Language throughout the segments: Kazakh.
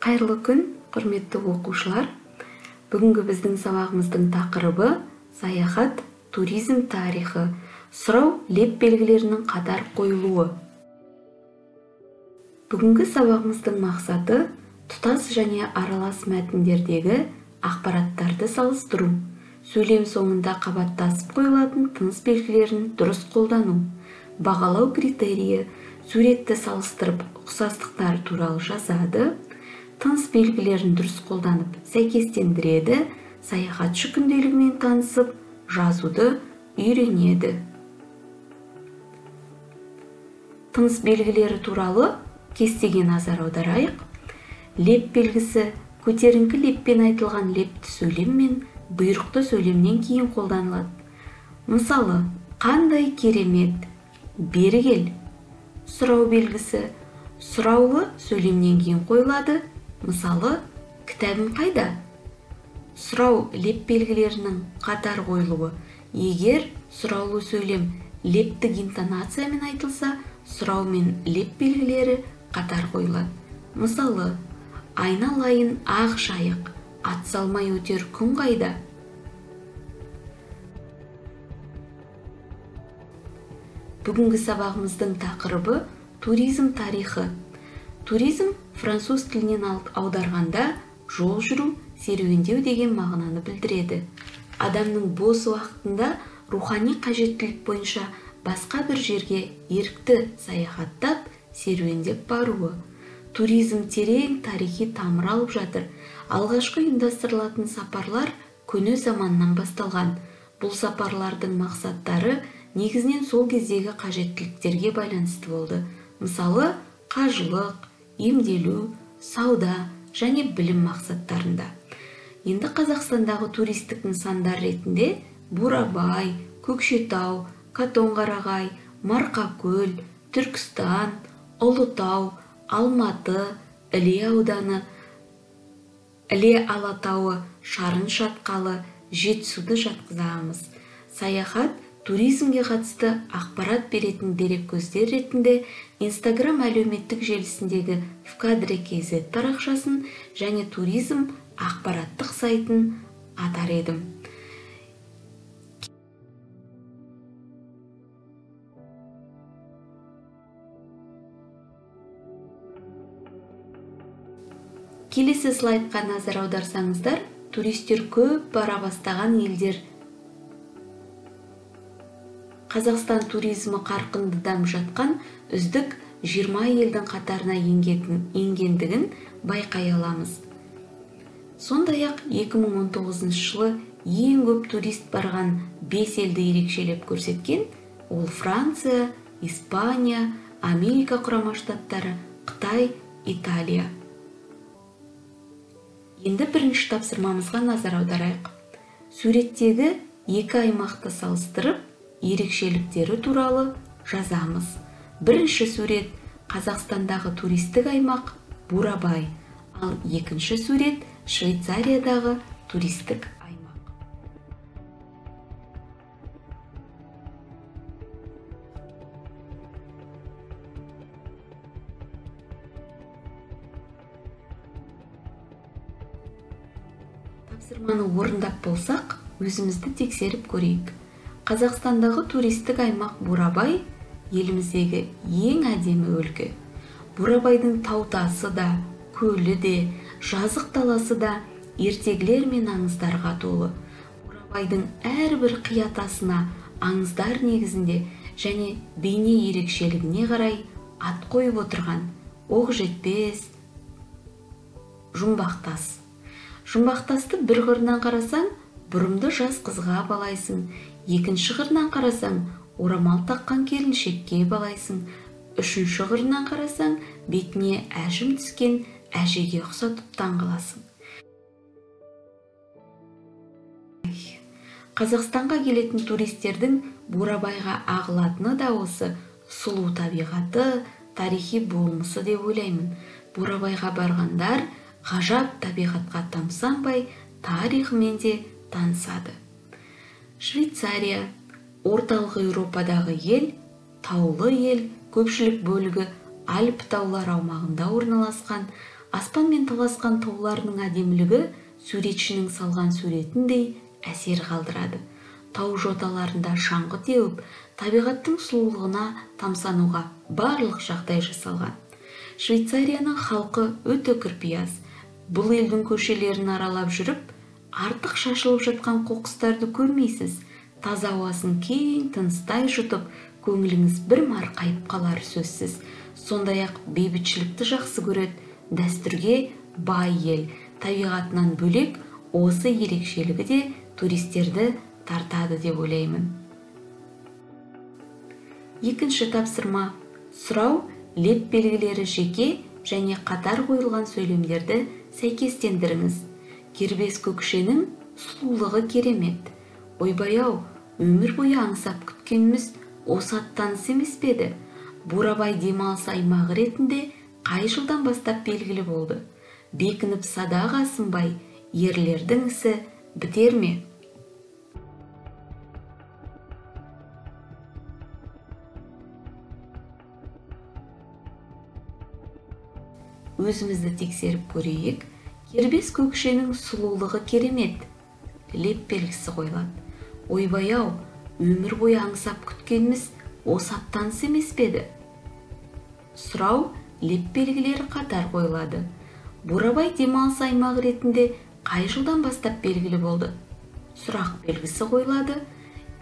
Қайырлы күн, құрметті оқушылар. Бүгінгі біздің сабағымыздың тақырыбы саяхат, туризм тарихы, сұрау леп белгілерінің қатар қойылуы. Бүгінгі сабағымыздың мақсаты тұтас және аралас мәтіндердегі ақпараттарды салыстыру, сөйлем соңында қабаттасып қойылатын тыныс белгілерін дұрыс қолдану, бағалау критерийі, суретті салыстырып ұқсастықтар туралы жазады, тыныс белгілерін дұрыс қолданып сәйкестендіреді, саяхатшы күнделігімен танысып, жазуды үйренеді. Тыныс белгілері туралы кестеге назар аударайық. Леп белгісі көтеріңкі леппен айтылған лепті сөйлем мен бұйрықты сөйлемнен кейін қолданылады. Мысалы, қандай керемет, бері кел. Сұрау белгісі сұраулы сөйлемнен кейін қойылады. Мысалы, кітабың қайда? Сұрау леп белгілерінің қатар қойылуы. Егер сұраулы сөйлем лептік интонациямен айтылса, сұрау мен леп белгілері қатар қойылады. Мысалы, айналайын ақ жайық, ат салмай өтер күн қайда? Бүгінгі сабағымыздың тақырыбы туризм тарихы. Туризм француз тілінен аударғанда жол жүру, серуендеу деген мағынаны білдіреді. Адамның бос уақытында рухани қажеттілік бойынша басқа бір жерге ерікті саяхаттап, серуендеп баруы. Туризм терең тарихи тамыр алып жатыр. Алғашқы ұйымдастырылатын сапарлар көне заманнан басталған. Бұл сапарлардың мақсаттары негізінен сол кездегі қажеттіліктерге байланысты болды. Мысалы, қажылық, емделу, сауда және білім мақсаттарында. Енді Қазақстандағы туристік нысандар ретінде Бурабай, Көкшетау, Қатонқарағай, Марқакөл, Түркістан, Ұлытау, Алматы, Іле ауданы, Іле алатауы, Шарын шатқалы, Жетісуды жатқызамыз. Саяхат туризмге қатысты ақпарат беретін дереккөздер ретінде Instagram әлеуметтік желісіндегі вкадре.kz парақшасын және туризм ақпараттық сайтын атар едім. Келесі слайдқа назар аударсаңыздар, туристер көп бара бастаған елдер. Қазақстан туризмі қарқынды дамып жатқан үздік 20 елдің қатарына енгендігін байқай аламыз. Сондай-ақ 2019 жылы ең көп турист барған 5 елді ерекшелеп көрсеткен ол Франция, Испания, Америка құрама штаттары, Қытай, Италия. Енді бірінші тапсырмамызға назар аударайық. Суреттегі екі аймақты салыстырып, ерекшеліктері туралы жазамыз. Бірінші сурет Қазақстандағы туристік аймақ Бурабай, ал екінші сурет Швейцариядағы туристік аймақ. Тапсырманы орындап болсақ, өзімізді тексеріп көрейік. Қазақстандағы туристік аймақ Бурабай еліміздегі ең әдемі өлке. Бурабайдың таутасы да, көлі де, жазық даласы да ертегілер мен аңыздарға толы. Бурабайдың әрбір қиятасына аңыздар негізінде және бейне ерекшелігіне қарай ат қойып отырған оқ жетпес жұмбақтас. Жұмбақтасты бір қырынан қарасаң, бұрымды жас қызға балайсың, екінші қырынан қарасаң, орамал таққан келіншекке балайсың, үшінші қырынан қарасаң, бетіне әжім түскен әжеге ұқсатып таңғаласың. Қазақстанға келетін туристердің Бурабайға ағылатыны да осы сұлу табиғаты, тарихи болмысы деп ойлаймын. Бурабайға барғандар ғажап табиғатқа тамсанбай, тарихымен де танысады. Швейцария, орталық Еуропадағы ел, таулы ел, көпшілік бөлігі Альп таулар аумағында орналасқан. Аспанмен таласқан таулардың әдемілігі суретшінің салған суретіндей әсер қалдырады. Тау жоталарында шаңғы теуіп, табиғаттың сұлулығына тамсануға барлық жағдай жасалған. Швейцарияның халқы өте кірпияз. Бұл елдің көшелерін аралап жүріп, артық шашылып жатқан қоқыстарды көрмейсіз. Таза ауасын кең тыныстай жұтып, көңіліңіз бір марқайып қалар сөзсіз. Сондай-ақ бейбітшілікті жақсы көреді, дәстүрге бай ел. Табиғатынан бөлек осы ерекшелігі де туристерді тартады деп ойлаймын. Екінші тапсырма. Сұрау, леп белгілері жеке және қатар қойылған сөйлемдерді сәйкестендіріңіз. Кербез көкшенің сұлулығы керемет. Ойбай-ау, өмір бойы аңсап күткеніміз осы аттаныс емес пе еді? Бурабай демалыс аймағы ретінде қай жылдан бастап белгілі болды? Бекініп садақ асынбай, ерлердің ісі бітер ме? Өзімізді тексеріп көрейік. Кербез көкшенің сұлулығы керемет. Леп белгісі қойылады. Ойбай-ау, өмір бойы аңсап күткеніміз осы аттаныс емес пе еді? Сұрау, леп белгілері қатар қойылады. Бурабай демалыс аймағы ретінде қай жылдан бастап белгілі болды? Сұрақ белгісі қойылады.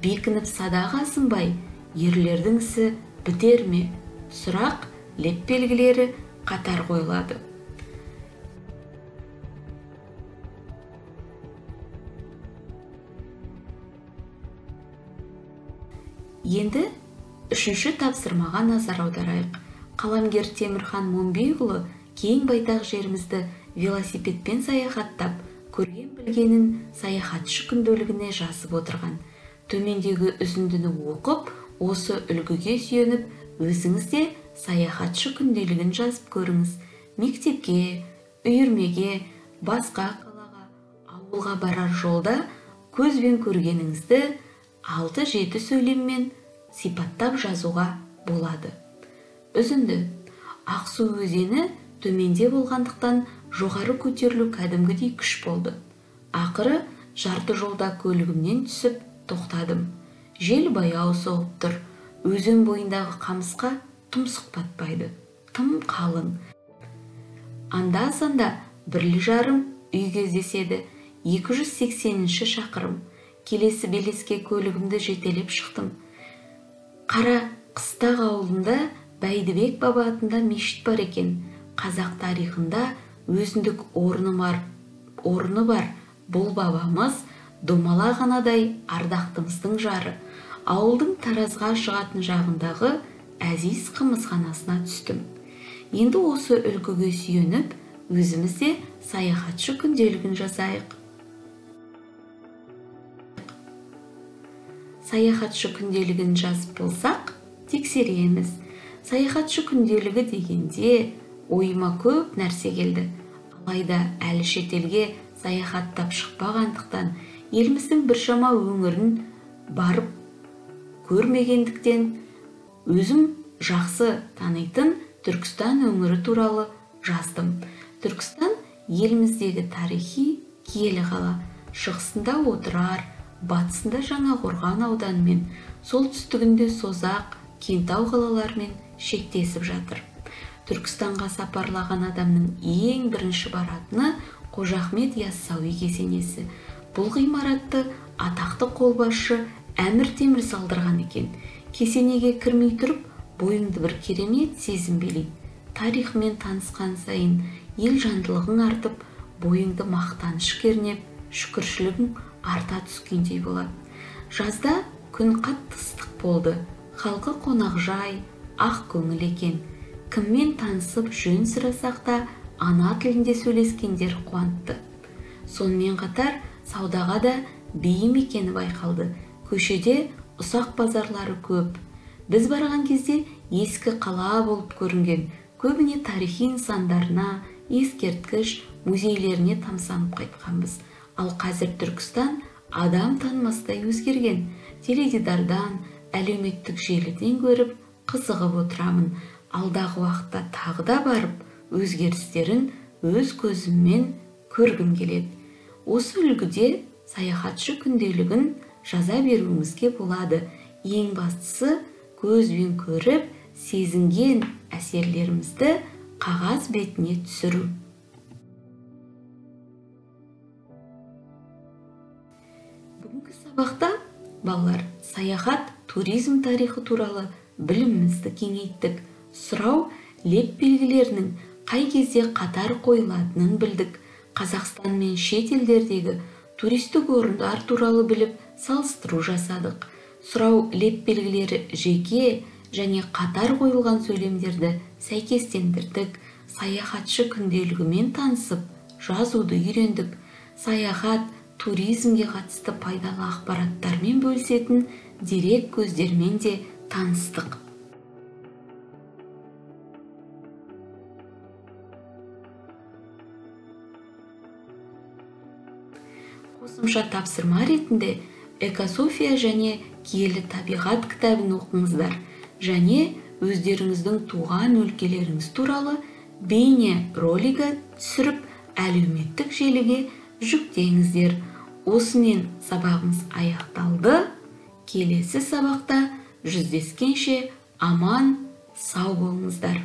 Бекініп садақ асынбай, ерлердің ісі бітер ме? Сұрақ, леп белгілері қатар қойылады. Енді үшінші тапсырмаға назар аударайық. Қаламгер Темірхан Момбекұлы кең байтақ жерімізді велосипедпен саяхаттап, көрген білгенін саяхатшы күнделігіне жазып отырған. Төмендегі үзіндіні оқып, осы үлгіге сүйеніп, өзіңіз де саяхатшы күнделігін жазып көріңіз. Мектепке, үйірмеге, басқа қалаға, ауылға барар жолда көзбен көргеніңізді 6-7 сөйлеммен сипаттап жазуға болады. Үзінді. Ақсу өзені төменде болғандықтан жоғары көтерілу кәдімгідей күш болды. Ақыры жарты жолда көлігімнен түсіп тоқтадым. Жел баяу соғып тұр. Өзен бойындағы қамысқа тұмсық батпайды. Тым қалың. Анда-санда бірлі-жарым үй кездеседі. 280-ші шақырым. Келесі белеске көлігімді жетелеп шықтым. Қара Қыстақ ауылында Бәйдібек баба атында мешіт бар екен. Қазақ тарихында өзіндік орны бар. Бұл бабамыз домалақ анадай ардақтымыздың жары. Ауылдың таразға шығатын жағындағы әзиз қымызханасына түстім. Енді осы үлгіге сүйеніп, өзімізде саяхатшы күнделігін жазайық. Саяхатшы күнделігін жазып болсақ, тексереміз. Саяхатшы күнделігі дегенде ойыма көп нәрсе келді. Алайда әлі шетелге саяхаттап шықпағандықтан, еліміздің біршама өңірін барып көрмегендіктен, өзім жақсы танитын Түркістан өңірі туралы жаздым. Түркістан еліміздегі тарихи киелі қала. Шығысында Отырар, батысында Жаңақорған ауданымен, солтүстігінде Созақ, Кентау қалаларымен шектесіп жатыр. Түркістанға сапарлаған адамның ең бірінші баратыны Қожа Ахмет Яссауи кесенесі. Бұл ғимаратты атақты қолбасшы Әмір Темір салдырған екен. Кесенеге кірмей тұрып, бойыңды бір керемет сезім билейді. Тарихымен танысқан сайын ел жандылығың артып, бойыңды мақтаныш кернеп, шүкіршілігің арта түскендей болады. Жазда күн қатты ыстық болды. Халқы қонақжай, ақ көңіл екен. Кіммен танысып жөн сұрасақ та, ана тілінде сөйлескендер қуантты. Сонымен қатар саудаға да бейім екені байқалды. Көшеде ұсақ базарлары көп. Біз барған кезде ескі қала болып көрінген, көбіне тарихи нысандарына, ескерткіш, музейлеріне тамсанып қайтқанбыз. Ал қазір Түркістан адам танымастай өзгерген. Теледидардан, әлеуметтік желіден көріп, қызығып отырамын. Алдағы уақытта тағы да барып, өзгерістерін өз көзіммен көргім келеді. Осы үлгіде саяхатшы күнделігін жаза беруімізге болады. Ең бастысы көзбен көріп, сезінген әсерлерімізді қағаз бетіне түсіру. Бүгінгі сабақта балалар саяхат, туризм тарихы туралы білімімізді кеңейттік. Сұрау леп белгілерінің қай кезде қатар қойылатынын білдік. Қазақстан мен шет елдердегі туристік орындар туралы біліп, салыстыру жасадық. Сұрау леп белгілері жеке және қатар қойылған сөйлемдерді сәйкестендірдік. Саяхатшы күнделігімен танысып, жазуды үйрендік. Саяхат, туризмге қатысты пайдалы ақпараттармен бөлісетін дерек көздермен де таныстық. Қосымша тапсырма ретінде экософия және киелі табиғат кітабын оқыңыздар және өздеріңіздің туған өлкелеріңіз туралы бейне ролигі түсіріп әлеуметтік желіге жүктеңіздер. Осымен сабағымыз аяқталды. Келесі сабақта жүздескенше аман, сау болыңыздар.